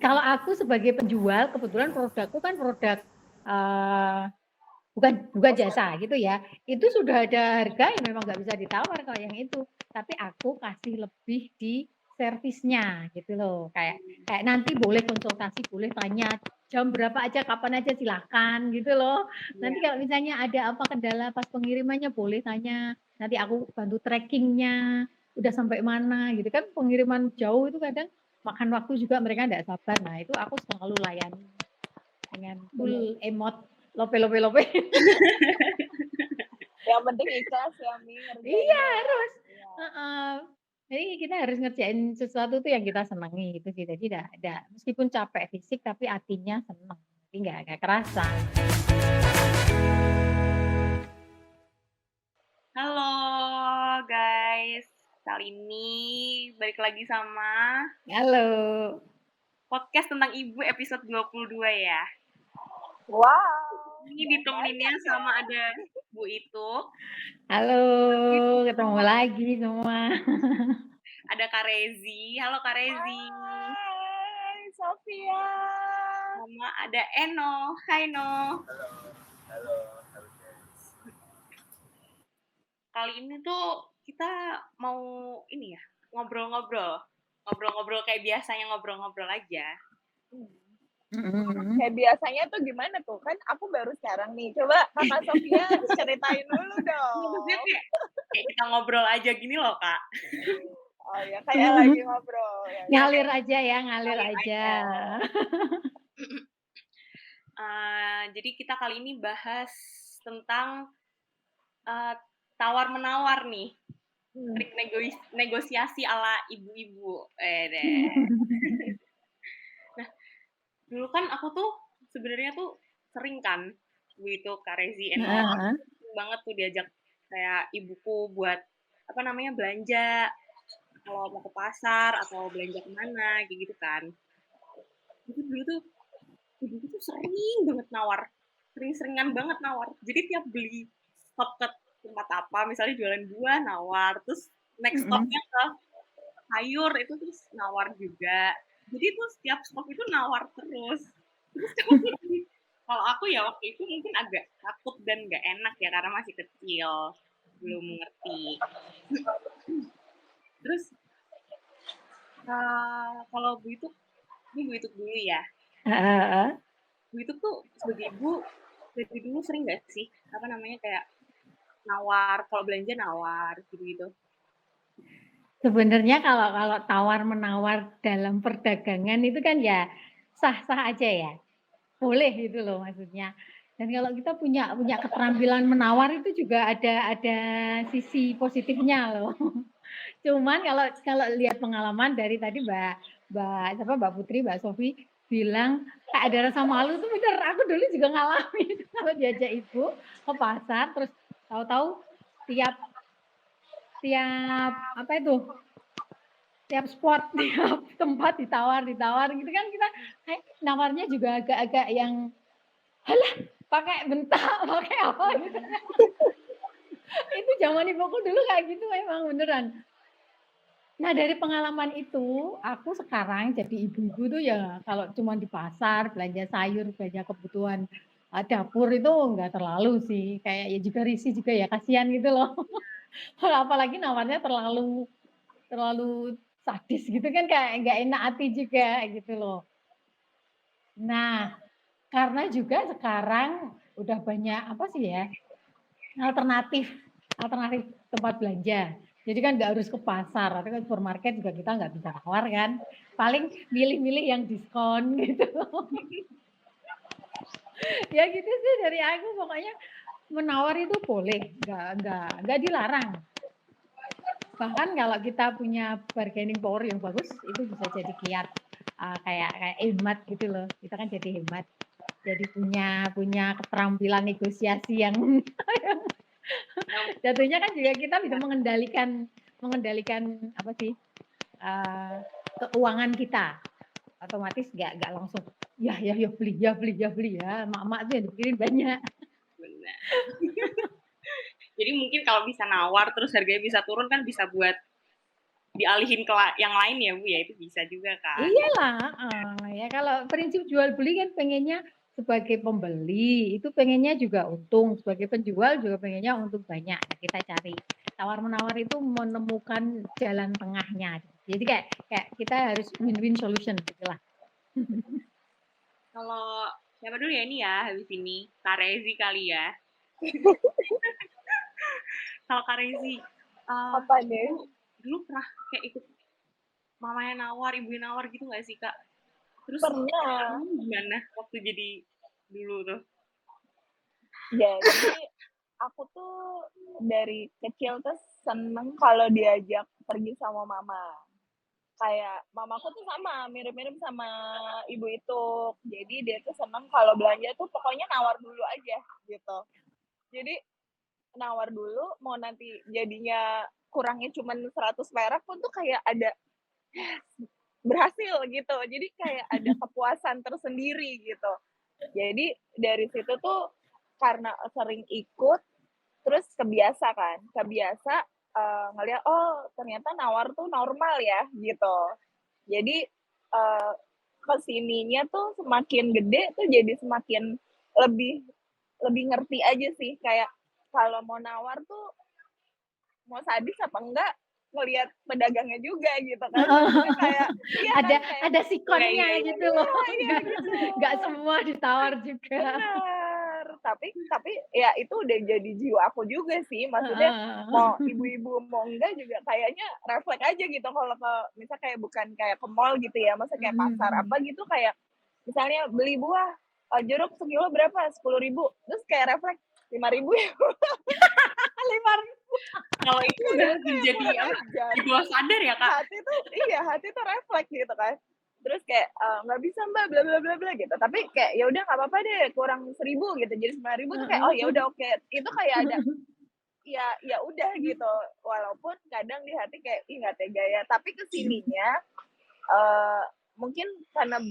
Kalau aku sebagai penjual, kebetulan produkku kan produk, eee, bukan jasa gitu ya, itu sudah ada harga yang memang nggak bisa ditawar kalau yang itu, tapi aku kasih lebih di servisnya gitu loh, kayak kayak nanti boleh konsultasi, boleh tanya jam berapa aja, kapan aja silahkan gitu loh. Nanti Iya. kalau misalnya ada apa kendala pas pengirimannya boleh tanya, nanti aku bantu tracking-nya, udah sampai mana gitu kan, pengiriman jauh itu kadang makan waktu juga mereka nggak sabar. Nah, itu aku selalu layani dengan Bener. full emot, lope lope lope. Yang penting ikhlas ya, Mi, Iya, ngerjainnya ya. harus. Iya. Heeh. Jadi kita harus ngerjain sesuatu tuh yang kita senangi gitu sih. Jadi nggak meskipun capek fisik tapi hatinya seneng. Jadi nggak kerasa. Halo guys, kali ini balik lagi sama Halo. podcast tentang ibu episode 22 ya. Wow, Ini banyak ditemeninnya ya. sama ada Bu itu, Halo, ketemu Itu, lagi semua. ada Kak Rezi. Halo Kak Rezi. Hai, Sofia. Sama ada Eno. Hai No. Halo guys. Kali ini tuh kita mau ini ya, ngobrol-ngobrol kayak biasanya ngobrol-ngobrol aja. Mhm. Kayak biasanya tuh gimana tuh? Kan aku baru sekarang nih. Coba Kakak Sofia ceritain dulu Maksudnya dong. kayak kita ngobrol aja gini loh Kak. Oh ya, kayak lagi ngobrol ya. Ngalir aja ya, ngalir Ngalir aja. Jadi kita kali ini bahas tentang tawar-menawar nih, trik negosiasi ala ibu-ibu. Deh. Nah, dulu kan aku tuh sebenarnya tuh sering kan, itu Kak Rezi Eno, Heeh. sering banget tuh diajak kayak ibuku buat apa namanya belanja kalau mau ke pasar atau belanja kemana kayak gitu kan. Itu dulu tuh ibuku tuh sering banget nawar, sering-seringan banget nawar. Jadi tiap beli stop ke tempat apa, misalnya jualan buah nawar, terus next Mhm. stopnya ke sayur itu terus nawar juga. Jadi tuh setiap stop itu nawar terus. Terus kalau aku ya waktu itu mungkin agak takut dan nggak enak ya karena masih kecil, belum mengerti. Terus kalau Bu itu, ini Bu itu dulu ya. Heeh. Bu itu tuh sebagai ibu dari dulu sering nggak sih apa namanya kayak nawar, kalau belanja nawar gitu-gitu. Sebenarnya kalau tawar-menawar dalam perdagangan itu kan ya sah-sah aja ya, boleh gitu loh maksudnya. Dan kalau kita punya punya keterampilan menawar itu juga ada sisi positifnya loh. Cuman kalau kalau lihat pengalaman dari tadi Mbak Mbak siapa, Mbak Putri, Mbak Sofi bilang kayak ada rasa malu tuh bener, aku dulu juga ngalamin kalau diajak ibu ke pasar terus tahu-tahu tiap tiap apa itu, tiap spot, tiap tempat ditawar gitu kan kita kayak nawarnya juga agak-agak yang, "Halah pakai bentak, pakai apa," gitu. Itu zaman ibuku dulu kayak gitu memang beneran. Nah dari pengalaman itu, aku sekarang jadi ibu-ibu tuh ya kalau cuma di pasar, belanja sayur, belanja kebutuhan, dapur itu enggak terlalu sih, kayak ya juga risih juga ya, kasihan gitu loh. Apalagi nawarnya terlalu terlalu sadis gitu kan kayak nggak enak hati juga gitu loh. Nah, karena juga sekarang udah banyak apa sih ya, alternatif alternatif tempat belanja. Jadi kan nggak harus ke pasar, atau ke supermarket juga kita nggak bisa nawar kan. Paling milih-milih yang diskon gitu. Ya gitu sih dari aku pokoknya menawar itu boleh, nggak dilarang. Bahkan kalau kita punya bargaining power yang bagus, itu bisa jadi kiat kayak kayak hemat gitu loh. Kita kan jadi hemat. Jadi punya punya keterampilan negosiasi yang jatuhnya kan juga kita bisa mengendalikan mengendalikan apa sih keuangan kita. Otomatis nggak langsung ya beli ya beli ya beli ya. Mak-mak tuh yang dipikirin banyak. Benar. Jadi mungkin kalau bisa nawar terus harganya bisa turun kan bisa buat dialihin ke yang lain ya Bu ya, itu bisa juga kan. Iyalah, ya prinsip jual beli kan pengennya sebagai pembeli itu pengennya juga untung, sebagai penjual juga pengennya untung banyak. Nah, kita cari tawar-menawar itu menemukan jalan tengahnya. Jadi kayak kita harus win-win solution gitulah. Kalau siapa dulu ya ini ya habis ini? Kak Rezi kali ya. Kalau Kak Rezi, Apa nih? dulu pernah kayak ikut mamanya nawar, ibunya nawar gitu nggak sih Kak? Terus Pernah. gimana waktu jadi dulu tuh? Jadi aku tuh dari kecil tuh seneng kalau diajak pergi sama mama. Kayak mamaku tuh sama, mirip-mirip sama ibu itu. Jadi dia tuh seneng kalau belanja tuh pokoknya nawar dulu aja gitu. Jadi nawar dulu, mau nanti jadinya kurangnya cuman 100 perak pun tuh kayak ada berhasil gitu. Jadi kayak ada kepuasan tersendiri gitu. Jadi dari situ tuh karena sering ikut, terus kebiasa ngeliat oh ternyata nawar tuh normal ya gitu. Jadi kesininya tuh semakin gede tuh jadi semakin lebih ngerti aja sih, kayak kalau mau nawar tuh mau sadis apa enggak ngelihat pedagangnya juga gitu kan. Maksudnya kayak iya kan ada kayak ada sikonnya Iya, gitu loh. iya gitu. Nggak semua ditawar juga. Benar. Tapi ya itu udah jadi jiwa aku juga sih. Maksudnya mau ibu-ibu mau enggak juga kayaknya refleks aja gitu kalau ke misal kayak bukan kayak ke mall gitu ya, masa kayak pasar apa gitu kayak misalnya beli buah jeruk sekilo berapa? 10.000. Terus kayak refleks 5.000 ya. 5.000. kalau itu udah menjadi Kurang apa? ajar. Di bawah sadar ya Kak? Hati tuh refleks gitu kan. Terus kayak nggak bisa mbak bla bla bla bla gitu, tapi kayak ya udah nggak apa-apa deh, kurang 1.000 gitu jadi 9.000 tuh kayak oh ya udah oke. Itu kayak ada ya udah gitu, walaupun kadang di hati kayak ih nggak tega ya, tapi kesininya mungkin karena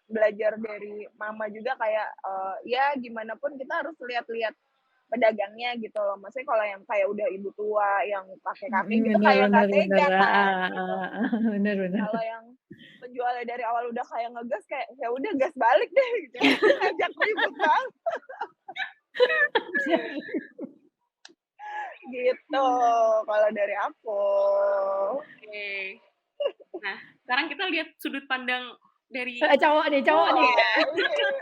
belajar dari mama juga kayak ya gimana pun kita harus lihat-lihat pedagangnya gitu loh. Maksudnya kalau yang kayak udah ibu tua yang kakek-kakek gitu kayak nggak tega kan gitu. Bener. Kalau yang penjualnya dari awal udah kayak ngegas kayak ya udah gas balik deh gitu. Ngajak ribut bang. Gitu kalau dari aku. Oke. Nah, sekarang kita lihat sudut pandang dari Cowok nih.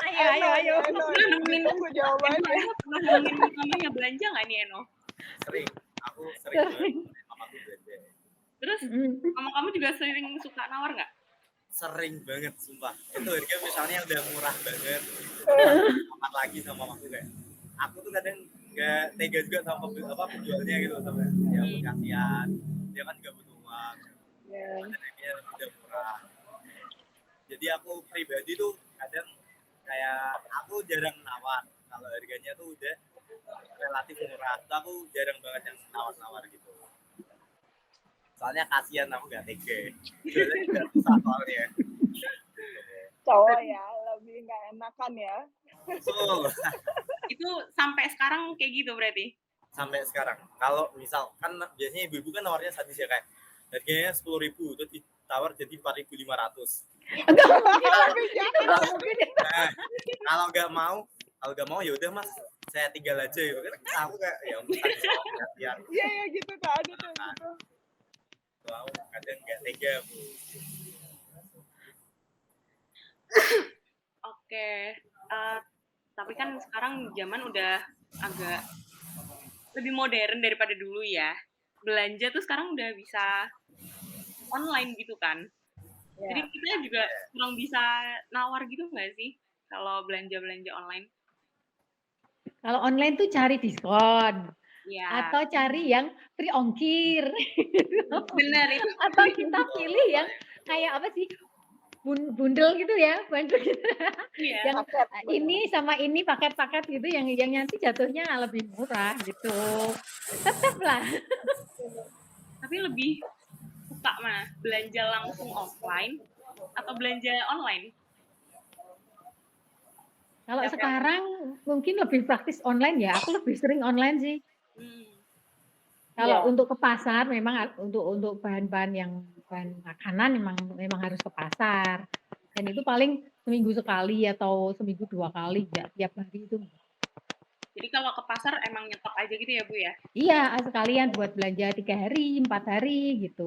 Ayo. Eno, ditunggu jawabannya. Pernah nemenin mamanya belanja nggak nih Eno? Sering. Aku sering banget mamaku belanja. Terus mama kamu juga sering suka nawar nggak? Sering banget, sumpah. Itu harga misalnya udah murah banget. Amat lagi sama mamaku kayak. Aku tuh kadang nggak tega juga sama penjualnya gitu sama ya kasihan. Dia kan nggak butuh uang. Harganya udah murah. Jadi aku pribadi tuh kadang kayak aku jarang nawar kalau harganya tuh udah relatif murah. Tuh aku jarang banget yang nawar-nawar gitu. Soalnya kasihan aku gak tega. Jualnya juga susah soalnya. Cowok ya lebih nggak enakan ya. So, Itu sampai sekarang kayak gitu berarti? sampai sekarang. Kalau misal kan biasanya ibu-ibu kan nawarnya sadis ya kayak harganya 10.000 terus ditawar jadi 4.500. Enggak mungkin. Nah, kalau nggak mau ya udah mas saya tinggal aja gitu kan aku kayak ya ampun kasihan Iya gitu tuh ada tuh gitu. tuh aku kadang nggak tega Bu. Oke. Tapi kan sekarang zaman udah agak lebih modern daripada dulu ya. Belanja tuh sekarang udah bisa online gitu kan. Jadi kita juga kurang bisa nawar gitu nggak sih kalau belanja-belanja online? Kalau online tuh cari diskon. Iya. Atau cari yang free ongkir. Benar itu. Atau kita pilih yang kayak apa sih? Bundel gitu ya, bundel gitu. Iya. Yang ini sama ini paket-paket gitu yang nanti jatuhnya lebih murah gitu. Tetap lah. Tapi lebih suka mana? Belanja langsung offline atau belanja online? Kalau sekarang mungkin lebih praktis online ya. Aku lebih sering online sih. Kalau untuk ke pasar memang untuk bahan-bahan yang bahan makanan memang harus ke pasar. Dan itu paling seminggu sekali atau seminggu 2 kali, nggak tiap hari itu. Jadi kalau ke pasar emang nyetok aja gitu ya, Bu, ya? Iya, sekalian buat belanja 3 hari, 4 hari gitu.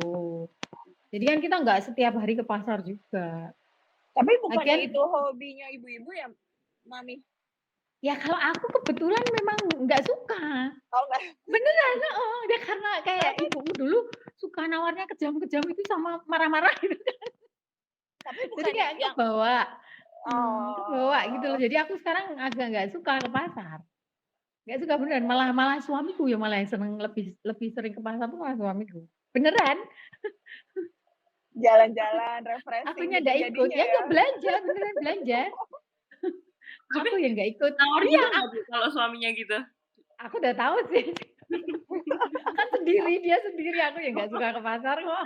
Jadi kan kita nggak setiap hari ke pasar juga. Tapi bukannya Lagian itu hobinya ibu-ibu ya, Mami? ya kalau aku kebetulan memang nggak suka. Oh enggak. Beneran, heeh. Ya karena kayak Tapi ibuku dulu suka nawarnya kejam-kejam itu sama marah-marah gitu. tapi Jadi bukannya kayak yang kebawa gitu loh. oh Jadi aku sekarang agak nggak suka ke pasar. Nggak suka beneran, malah malah suamiku ya malah yang seneng lebih lebih sering ke pasar tuh malah suamiku. Beneran, jalan-jalan aku refreshing gitu nggak ikut, jadinya ya ya. nggak belanja, beneran belanja. Tapi Aku yang nggak ikut. nawarin Iya, nggak, Bu, kalau suaminya gitu? aku udah tahu sih. Kan sendiri, dia sendiri, aku yang nggak suka ke pasar kok.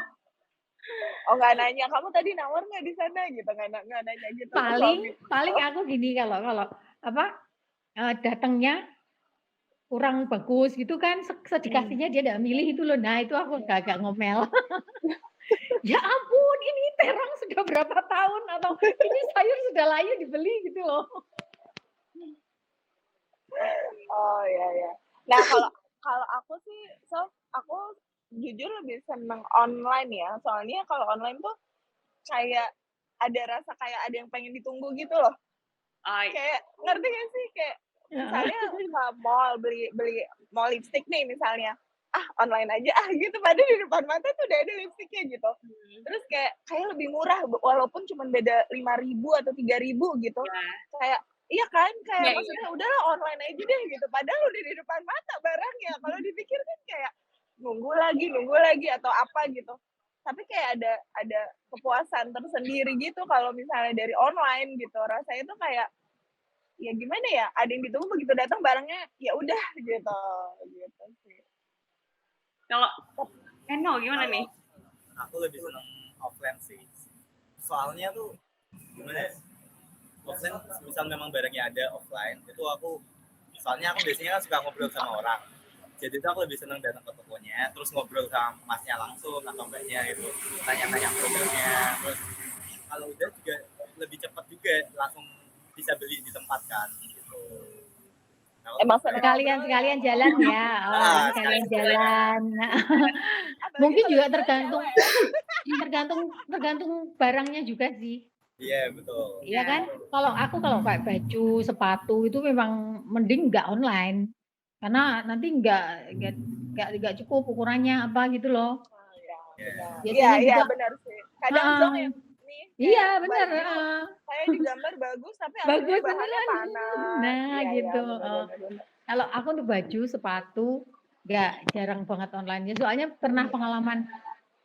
Oh nggak nanya, kamu tadi nawar nggak di sana gitu, nggak nanya gitu ke suami. Paling aku gini kalau kalau apa, datangnya kurang bagus gitu kan, sedikasihnya dia nggak milih itu loh. Nah, itu aku agak ngomel. Ya ampun, ini terong sudah berapa tahun atau ini sayur sudah layu dibeli gitu loh. Oh iya ya. Nah kalau kalau aku sih, aku jujur lebih seneng online ya. Soalnya kalau online tuh kayak ada rasa kayak ada yang pengen ditunggu gitu loh. Ay, Kayak ngerti gak sih? Kayak Heeh. misalnya ke mall beli beli mau lipstick nih misalnya. Ah online aja ah gitu. Padahal di depan mata tuh udah ada lipstiknya gitu. Terus kayak lebih murah walaupun cuma beda 5.000 atau 3.000 gitu. ya, Kayak iya kan, kayak iya, iya. maksudnya udahlah online aja deh gitu. Padahal udah di depan mata barangnya. Kalau dipikir kan kayak nunggu lagi atau apa gitu. Tapi kayak ada kepuasan tersendiri gitu kalau misalnya dari online gitu. Rasanya tuh kayak ya gimana ya? Ada yang ditunggu begitu datang barangnya ya udah gitu. Gitu sih. Kalau Eno gimana nih? Aku lebih seneng offline sih. Soalnya tuh gimana ya? Offline misal memang barangnya ada offline itu aku soalnya aku biasanya kan suka ngobrol sama orang, jadi itu aku lebih seneng datang ke tokonya terus ngobrol sama masnya langsung atau mbaknya gitu, tanya-tanya produknya. Terus kalau udah juga lebih cepat juga langsung bisa beli di tempat kan gitu. Nah, Emang seneng Sekalian ngobrol sekalian ya. jalan ya. Oh, sekalian jalan. Apalagi Mungkin kalau juga dua tergantung cewek. tergantung barangnya juga sih. iya betul. Iya kan? Kalau kayak baju, sepatu itu memang mending nggak online. Karena nanti nggak cukup ukurannya apa gitu loh. Yeah. Iya, Biasanya iya juga benar sih. Kadang heeh. dong yang nih Iya kayak bener, baju heeh. kayak digambar bagus tapi aslinya Bagus bahannya beneran. panas. Nah Iya, iya, gitu, benar. Kalau aku untuk baju, sepatu, nggak jarang banget online-nya. Soalnya pernah pengalaman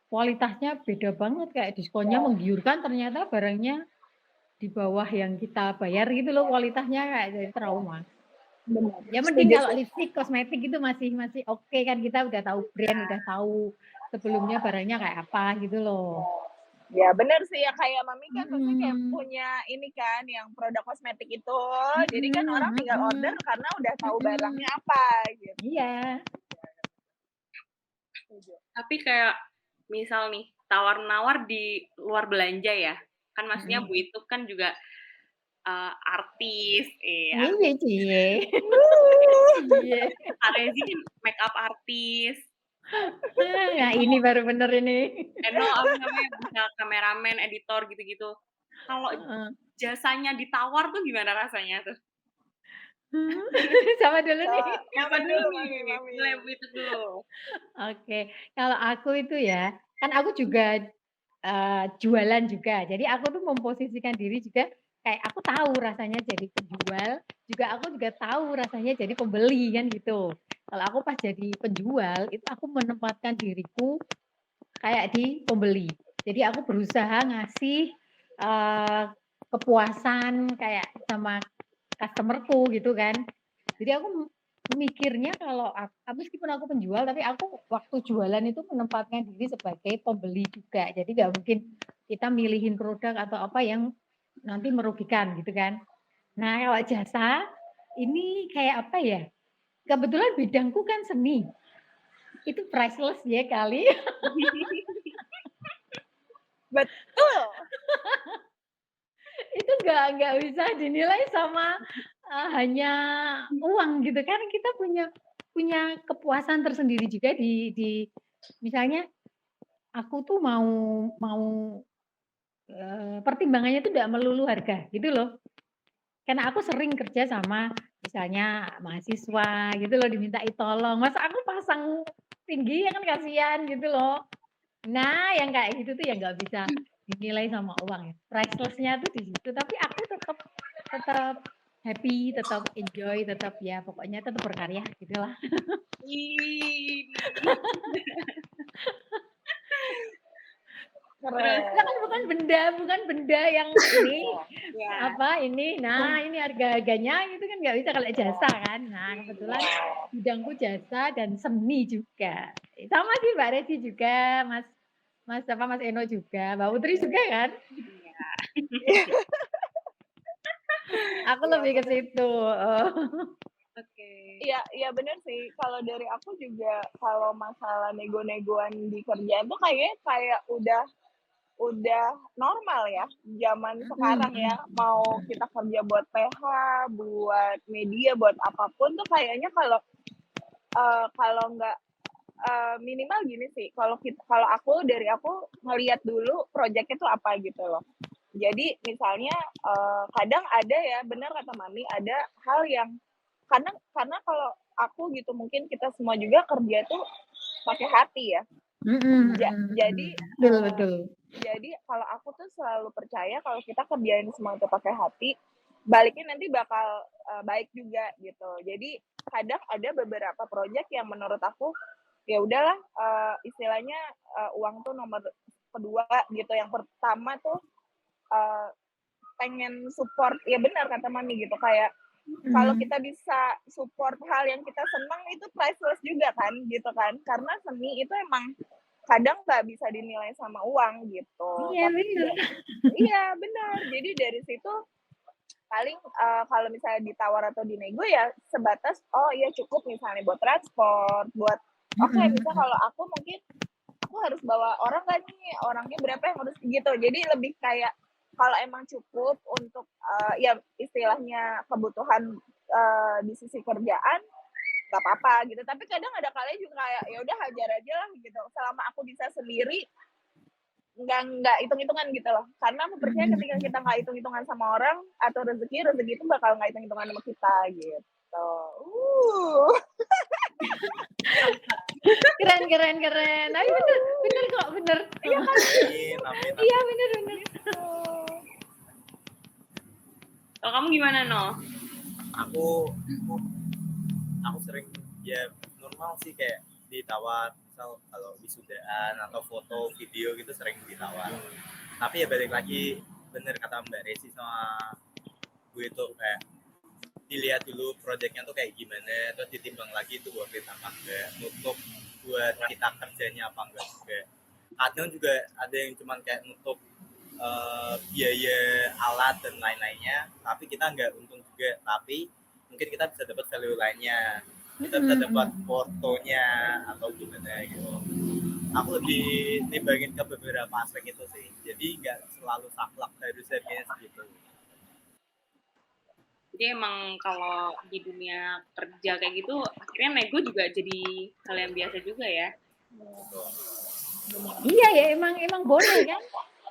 kualitasnya beda banget, kayak diskonnya menggiurkan, ternyata barangnya di bawah yang kita bayar gitu loh, kualitasnya kayak jadi trauma. Benar. Ya mending Setuju kalau sih. lipstik, kosmetik itu masih masih oke kan, kita udah tahu brand, udah tahu sebelumnya barangnya kayak apa gitu loh. Ya benar sih ya kayak Mami kan pasti kayak Mhm, punya ini kan yang produk kosmetik itu. Jadi kan orang mhm, tinggal order mhm, karena udah tahu mhm. barangnya apa gitu. Iya. Setuju. Tapi kayak misal nih tawar-menawar di luar belanja ya, kan maksudnya Bu itu kan juga artis, Iya, cie. Cie. Kak Rezi kan make up artis, Nah, Eno, ini baru bener ini. Eno apa namanya bisa kameramen, editor gitu-gitu. Kalau Heeh. jasanya ditawar tuh gimana rasanya tuh? Sama dulu So, nih. Siapa Mami dulu dulu, nih? Mami. Mulai Bu itu dulu. Oke, kalau aku itu ya, kan aku juga jualan juga. Jadi aku tuh memposisikan diri juga kayak aku tahu rasanya jadi penjual, juga aku juga tahu rasanya jadi pembeli kan gitu. Kalau aku pas jadi penjual, itu aku menempatkan diriku kayak di pembeli. Jadi aku berusaha ngasih kepuasan kayak sama customerku gitu kan. Jadi aku mikirnya kalau meskipun aku penjual, tapi aku waktu jualan itu menempatkan diri sebagai pembeli juga. Jadi nggak mungkin kita milihin produk atau apa yang nanti merugikan gitu kan. Nah kalau jasa ini kayak apa ya? Kebetulan bidangku kan seni. Itu priceless ya kali. Betul. itu nggak bisa dinilai sama hanya uang gitu kan, kita punya kepuasan tersendiri juga di misalnya aku tuh mau mau pertimbangannya itu tidak melulu harga gitu loh. Karena aku sering kerja sama misalnya mahasiswa gitu loh, dimintai tolong, masa aku pasang tinggi ya kan kasihan gitu loh. Nah, yang kayak gitu tuh ya nggak bisa dinilai sama uang ya. Priceless-nya tuh di situ, tapi aku tetap tetap happy, tetap enjoy, tetap ya pokoknya tetap berkarya gitulah. Ih, Keren. Itu kan bukan benda yang ini ya. nah ini harga-harganya gitu kan nggak bisa kalau jasa kan. Nah, kebetulan bidangku jasa dan seni juga. Sama sih Mbak Resi juga, Mas Eno juga, Mbak Putri juga kan? Aku Iya, lebih ke bener. situ. Oh. Oke. Iya bener sih. Kalau dari aku juga kalau masalah nego-negoan di kerjaan tuh kayaknya kayak udah normal ya zaman sekarang ya. Mau kita kerja buat PH, buat media, buat apapun tuh kayaknya kalau nggak minimal gini sih. Kalau aku ngelihat dulu proyeknya tuh apa gitu loh. Jadi misalnya kadang ada ya, benar kata Mami, ada hal yang karena kalau aku gitu mungkin kita semua juga kerja tuh pakai hati ya. Jadi Betul. jadi kalau aku tuh selalu percaya kalau kita kerjain semua itu pakai hati, baliknya nanti bakal baik juga gitu. Jadi kadang ada beberapa proyek yang menurut aku ya udahlah istilahnya uang tuh nomor kedua gitu. Yang pertama tuh pengen support, ya benar kata Mami gitu, kayak kalau kita bisa support hal yang kita senang itu priceless juga kan gitu kan, karena seni itu emang kadang nggak bisa dinilai sama uang gitu. Iya benar. Iya benar, jadi dari situ paling kalau misalnya ditawar atau dinego ya sebatas oh iya cukup misalnya buat transport, buat oke, bisa kalau aku mungkin aku harus bawa orang nggak nih, orangnya berapa yang harus gitu. Jadi lebih kayak kalau emang cukup untuk ya istilahnya kebutuhan di sisi kerjaan nggak apa-apa gitu. Tapi kadang ada kalanya juga kayak ya udah hajar aja lah gitu. Selama aku bisa sendiri nggak hitung-hitungan gitu loh. Karena aku percaya ketika kita nggak hitung-hitungan sama orang atau rezeki itu bakal nggak hitung-hitungan sama kita gitu. Keren. Tapi bener kok, bener. Iya kan? Amin. Iya bener. Kalau kamu gimana, No? Aku sering ya normal sih kayak ditawar misal kalau wisudaan atau foto video gitu sering ditawar, tapi ya balik lagi bener kata Mbak Resi sama gue itu kayak dilihat dulu proyeknya tuh kayak gimana, terus ditimbang lagi itu worth it apa enggak, nutup buat kita kerjanya apa enggak juga. Kadang juga ada yang cuman kayak nutup biaya alat dan lain-lainnya, tapi kita nggak untung juga, tapi mungkin kita bisa dapat value lainnya, kita bisa dapat fotonya atau gimana gitu. Aku lebih nimbangin ke beberapa aspek itu sih, jadi nggak selalu saklek harus harganya segitu. Jadi emang kalau di dunia kerja kayak gitu, akhirnya nego juga jadi hal yang biasa juga ya. Iya ya emang boleh kan.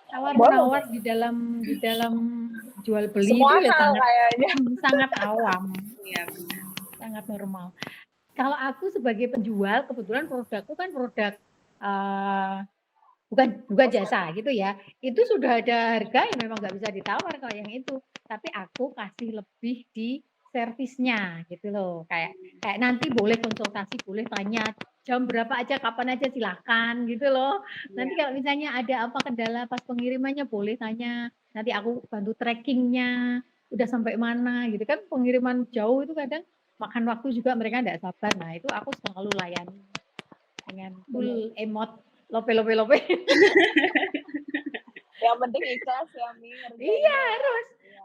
Tawar-menawar di dalam jual beli semua itu ya hal kayaknya sangat awam, Iya benar. sangat normal. Kalau aku sebagai penjual, kebetulan produkku kan produk bukan jasa gitu ya. Itu sudah ada harga yang memang nggak bisa ditawar kalau yang itu. Tapi aku kasih lebih di servisnya gitu loh. Kayak nanti boleh konsultasi, boleh tanya jam berapa aja, kapan aja silakan gitu loh. Nanti kalau misalnya ada apa kendala pas pengirimannya boleh tanya. Nanti aku bantu trackingnya udah sampai mana gitu kan. Pengiriman jauh itu kadang makan waktu juga, mereka nggak sabar. Nah itu aku selalu layani dengan full emot lope. yang penting ikhlas ya Mi ngerjainnya. Iya harus. Iya.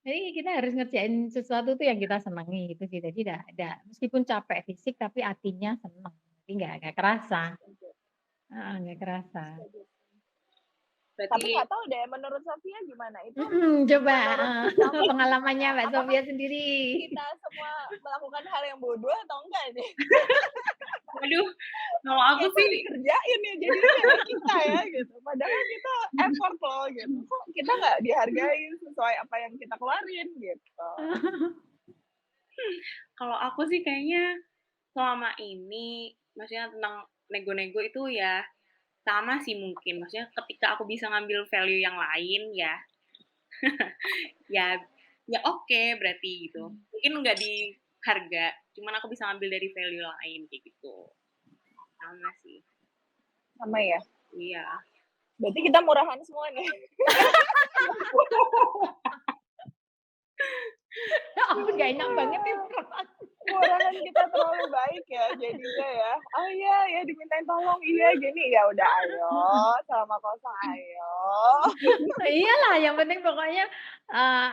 Jadi kita harus ngerjain sesuatu tuh yang kita senangi gitu sih. Jadi ada meskipun capek fisik tapi hatinya senang. Jadi nggak kerasa. Nggak kerasa. Tapi Berarti nggak tahu deh, menurut Sofia gimana? Itu Coba menurut kamu pengalamannya Mbak apakah Sofia sendiri. kita semua melakukan hal yang bodoh atau enggak nih? waduh, kalau aku Kayaknya sih dikerjain ya jadinya cewek kita ya gitu. Padahal kita effort loh gitu. Kok kita nggak dihargai sesuai apa yang kita keluarin gitu. kalau aku sih kayaknya selama ini maksudnya tentang nego-nego itu ya sama sih mungkin. Maksudnya ketika aku bisa ngambil value yang lain ya ya ya oke berarti gitu. Mungkin nggak di harga, cuman aku bisa ngambil dari value lain kayak gitu. Sama sih. Sama ya. Iya. Berarti kita murahan semua nih. Ya ampun gak enak banget ya. Murahan kita terlalu baik ya jadinya ya. Oh iya ya dimintain tolong iya gini ya udah ayo sama kosong ayo. Iyalah yang penting pokoknya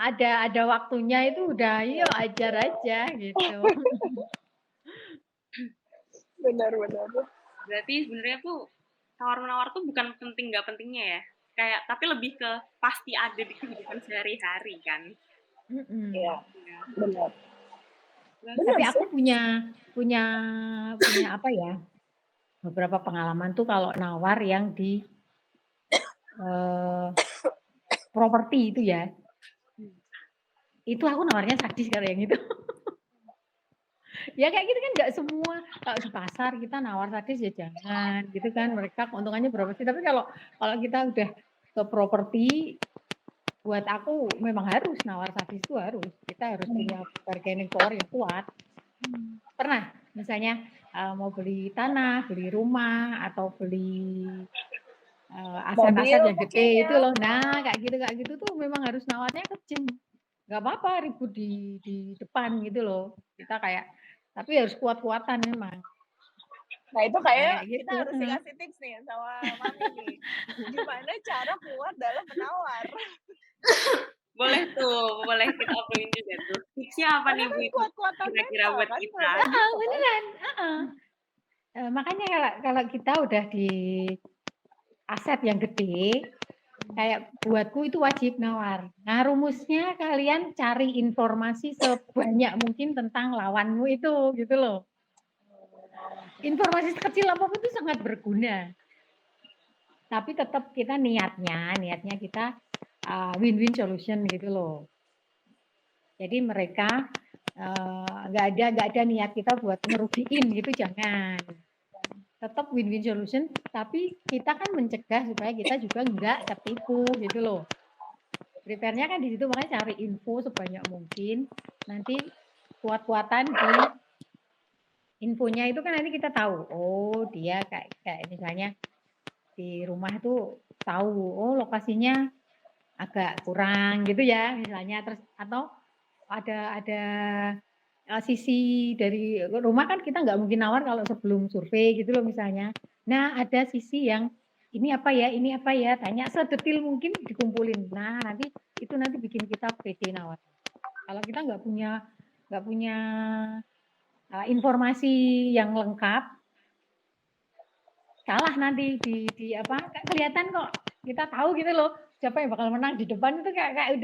ada waktunya itu udah yuk ajar aja gitu. Benar. Berarti sebenarnya tuh tawar-menawar tuh bukan penting nggak pentingnya ya. Kayak tapi lebih ke pasti ada di kehidupan sehari-hari kan. Iya, Ya. benar. Tapi aku punya apa ya? Beberapa pengalaman tuh kalau nawar yang di properti itu ya. Itu aku nawarnya sadis kalau yang itu. Ya kayak gitu kan nggak semua kalau di pasar kita nawar sadis ya jangan gitu kan, mereka keuntungannya berapa sih, tapi kalau kita udah ke properti buat aku memang harus nawar sadis itu harus, kita harus punya bargaining power yang kuat. Pernah misalnya mau beli tanah, beli rumah atau beli aset-aset yang gede itu loh, nah kayak gitu tuh memang harus nawarnya kecil, nggak apa-apa ribut di depan gitu loh, kita kayak tapi harus kuat-kuatan memang. Nah itu kayak gitu. kita harus dikasih tips nih sama Mami nih. Gimana cara kuat dalam menawar. Boleh kita obrolin juga tuh. Tipsnya apa nih Bu? Kuat-kuatan Kira-kira mental buat kan. kita. Beneran. Makanya kalau kita udah di aset yang gede, kayak buatku itu wajib nawar. Nah rumusnya kalian cari informasi sebanyak mungkin tentang lawanmu itu gitu loh. Informasi sekecil apapun itu sangat berguna. Tapi tetap kita niatnya kita win-win solution gitu loh. Jadi mereka nggak ada niat kita buat ngerugiin gitu, jangan. Tetap win-win solution, tapi kita kan mencegah supaya kita juga nggak ketipu gitu loh. Prepare-nya kan di situ, makanya cari info sebanyak mungkin. Nanti kuat-kuatan di infonya itu kan nanti kita tahu. Oh dia kayak misalnya di rumah tuh tahu, oh lokasinya agak kurang gitu ya misalnya, terus atau ada sisi dari rumah kan kita nggak mungkin nawar kalau sebelum survei gitu loh misalnya. Nah ada sisi yang ini apa ya, tanya sedetil mungkin dikumpulin. Nah nanti bikin kita pede nawar. Kalau kita nggak punya informasi yang lengkap, kalah nanti di apa, kelihatan kok kita tahu gitu loh siapa yang bakal menang di depan itu kayak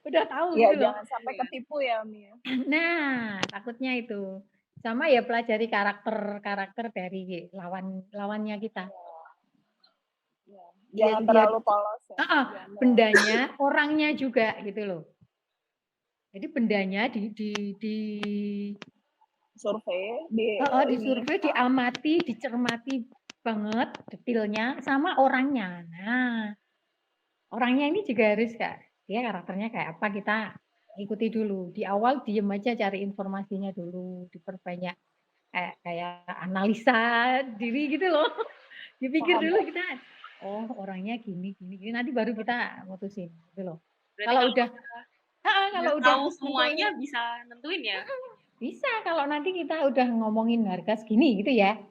udah tahu ya, gitu loh. Jangan sampai ketipu ya Mi. Nah takutnya itu sama ya, pelajari karakter dari lawannya kita. Jangan terlalu polos ya. Bendanya orangnya juga gitu loh. Jadi bendanya di survei, diamati, dicermati banget detailnya sama orangnya. Nah, orangnya ini juga harus dia karakternya kayak apa, kita ikuti dulu. Di awal diem aja, cari informasinya dulu, diperbanyak kayak analisa diri gitu loh. Dipikir dulu kita, oh orangnya gini, nanti baru kita mutusin gitu loh. Kalau udah tahu semuanya bisa nentuin ya. Bisa kalau nanti kita udah ngomongin harga segini gitu ya.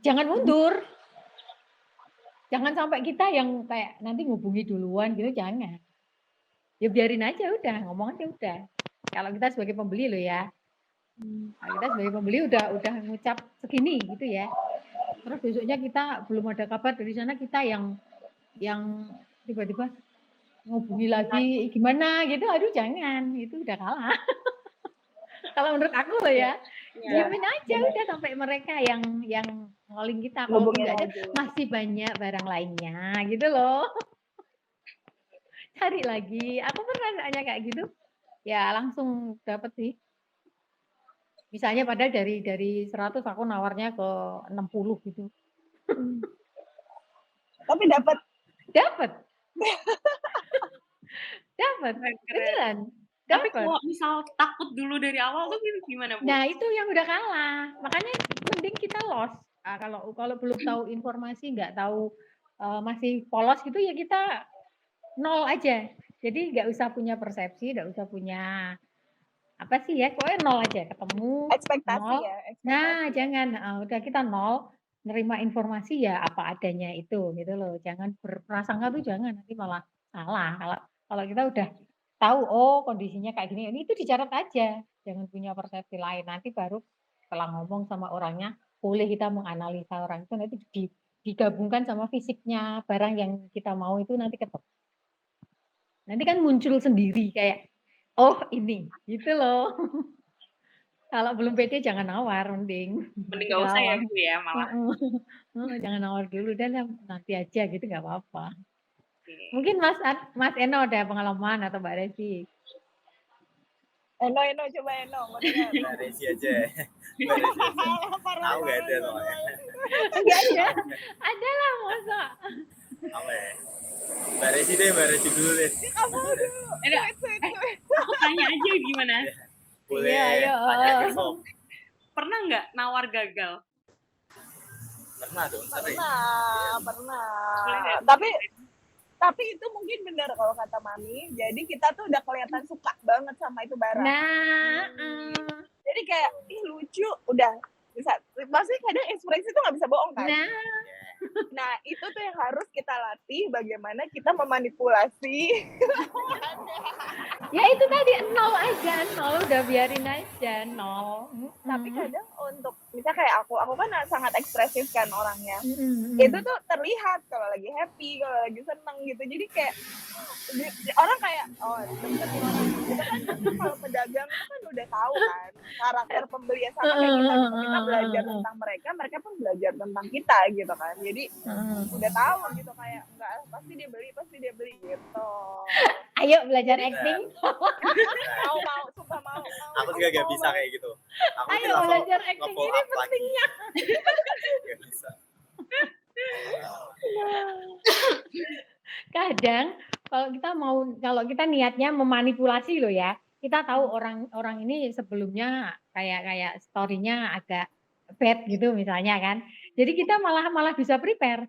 Jangan mundur. Jangan sampai kita yang kayak nanti ngubungi duluan gitu, jangan. Ya biarin aja udah, ngomong aja udah. Kalau kita sebagai pembeli loh ya. Nah, kita sebagai pembeli udah ngucap segini gitu ya. Terus besoknya kita belum ada kabar dari sana, kita yang yang tiba-tiba ngubungi lagi gimana gitu, aduh jangan, itu udah kalah. Kalau menurut aku loh ya, Iya, diemin aja benar. udah sampai mereka yang calling kita. Kalau Hubungin enggak ada, lagi. masih banyak barang lainnya gitu loh. Cari lagi. Aku pernah nanya kayak gitu, ya langsung dapet sih. Misalnya padahal dari 100 aku nawarnya ke 60 gitu. Tapi dapat. Dapat. Dapat. Keren. Beneran. Tapi Dapat. kalau misal takut dulu dari awal tuh gimana, Bu? Nah, itu yang udah kalah. Makanya mending kita lost. Nah, kalau belum tahu informasi, nggak tahu masih polos gitu ya kita nol aja. Jadi nggak usah punya persepsi, nggak usah punya apa sih ya, pokoknya nol aja, ketemu Ekspektasi nol. ya, Nah, ekspektasi. jangan udah kita nol, nerima informasi ya apa adanya itu gitu loh. Jangan berprasangka tuh jangan, nanti malah salah. Kalau kita udah tahu oh kondisinya kayak gini, ini itu dicatat aja. Jangan punya persepsi lain. Nanti baru setelah ngomong sama orangnya, boleh kita menganalisa orang itu nanti digabungkan sama fisiknya barang yang kita mau itu nanti ketemu. Nanti kan muncul sendiri kayak oh ini gitu loh. Kalau belum pede jangan nawar mending. Mending nggak usah ya, Bu ya, malah. Jangan nawar dulu dan nanti aja gitu nggak apa-apa. Oke. Mungkin Mas Eno ada pengalaman atau Mbak Resi? Eno, coba Eno, mau dengar. Mbak Resi aja. Mbak Resi aja. Tahu nggak ada soalnya. Enggak ada. Ada lah masa. Apa ya? Mbak Resi deh, Mbak Resi dulu deh. Kamu dulu. Aku tanya aja gimana? Boleh. Iya, ayo. Tanya besok. Pernah nggak nawar gagal? Pernah dong, sering. Pernah. Boleh. Tapi itu mungkin benar kalau kata Mami. Jadi kita tuh udah kelihatan suka banget sama itu barang. Nah, Jadi kayak ih lucu, udah bisa. Maksudnya kadang ekspresi tuh nggak bisa bohong kan. Nah itu tuh yang harus kita latih bagaimana kita memanipulasi. ya itu tadi nol aja, nol udah biarin aja nol. Tapi kadang untuk misalnya kayak aku kan sangat ekspresif kan orangnya. Mm-mm. Itu tuh terlihat kalau lagi happy, kalau lagi seneng gitu. Jadi kayak orang kayak oh deketin orang itu kan kalau pedagang itu kan udah tahu kan karakter pembeli sama kayak kita gitu. Kita belajar tentang mereka pun belajar tentang kita gitu kan. Jadi udah tahu gitu kayak enggak pasti dia beli gitu. Ayo belajar acting. Mau sumpah mau. Aku juga gak bisa kayak gitu. Aku Ayo belajar acting nge-follow ini up lagi. pentingnya. Gak bisa. Kadang kalau kita niatnya memanipulasi loh ya, kita tahu orang ini sebelumnya kayak story-nya agak bad gitu misalnya kan. Jadi kita malah bisa prepare.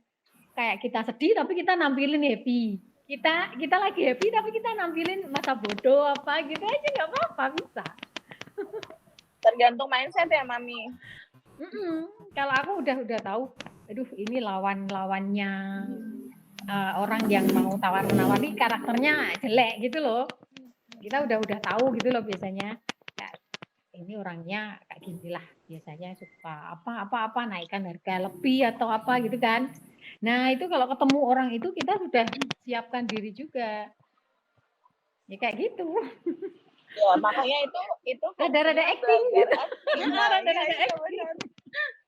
Kayak kita sedih tapi kita nampilin happy. Kita lagi happy tapi kita nampilin masa bodoh apa gitu aja nggak apa-apa bisa. Tergantung mindset ya Mami. Kalau aku udah tahu, aduh ini lawannya orang yang mau tawar-menawar karakternya jelek gitu loh. Kita udah tahu gitu loh biasanya. Kayak, ini orangnya kayak gini lah biasanya suka apa naikkan harga lebih atau apa gitu kan. Nah itu kalau ketemu orang itu kita sudah siapkan diri juga. Ya kayak gitu. Ya makanya itu Rada-rada acting gitu. Rada-rada acting.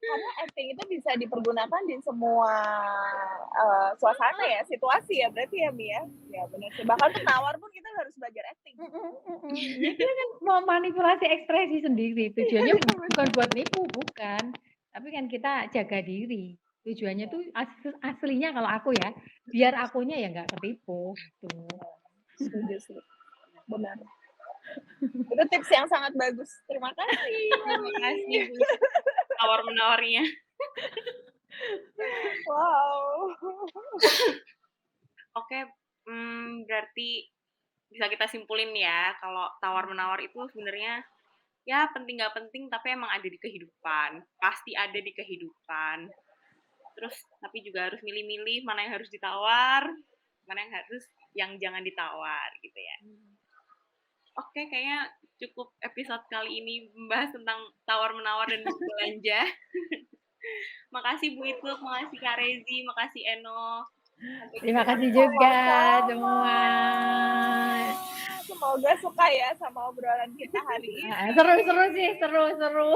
Karena acting itu bisa dipergunakan di semua suasana ya, situasi ya berarti ya Mi ya. Ya benar sih. Bahkan penawar pun kita harus belajar acting. Itu kan memanipulasi ekspresi sendiri. Tujuannya bukan buat nipu, bukan. Tapi kan kita jaga diri. Tujuannya tuh aslinya kalau aku ya, biar akunya ya nggak ketipu. Gitu. Setuju sih. Benar. Itu tips yang sangat bagus. Terima kasih. Terima kasih Bu. Tawar-menawarnya. Wow. Oke, berarti bisa kita simpulin ya kalau tawar-menawar itu sebenarnya ya penting nggak penting tapi emang ada di kehidupan. Pasti ada di kehidupan. Terus tapi juga harus milih-milih mana yang harus ditawar, mana yang jangan ditawar gitu ya. Oke, kayaknya cukup episode kali ini membahas tentang tawar-menawar dan belanja. Makasih Bu Ituk, makasih Kak Rezi, makasih Eno. Terima kasih juga Sama-sama. semua. Semoga suka ya sama obrolan kita hari ini. Seru sih, seru.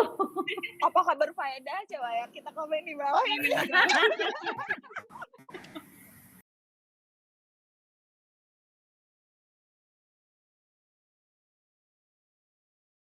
Apakah berfaedah? Coba ya kita komen di bawah.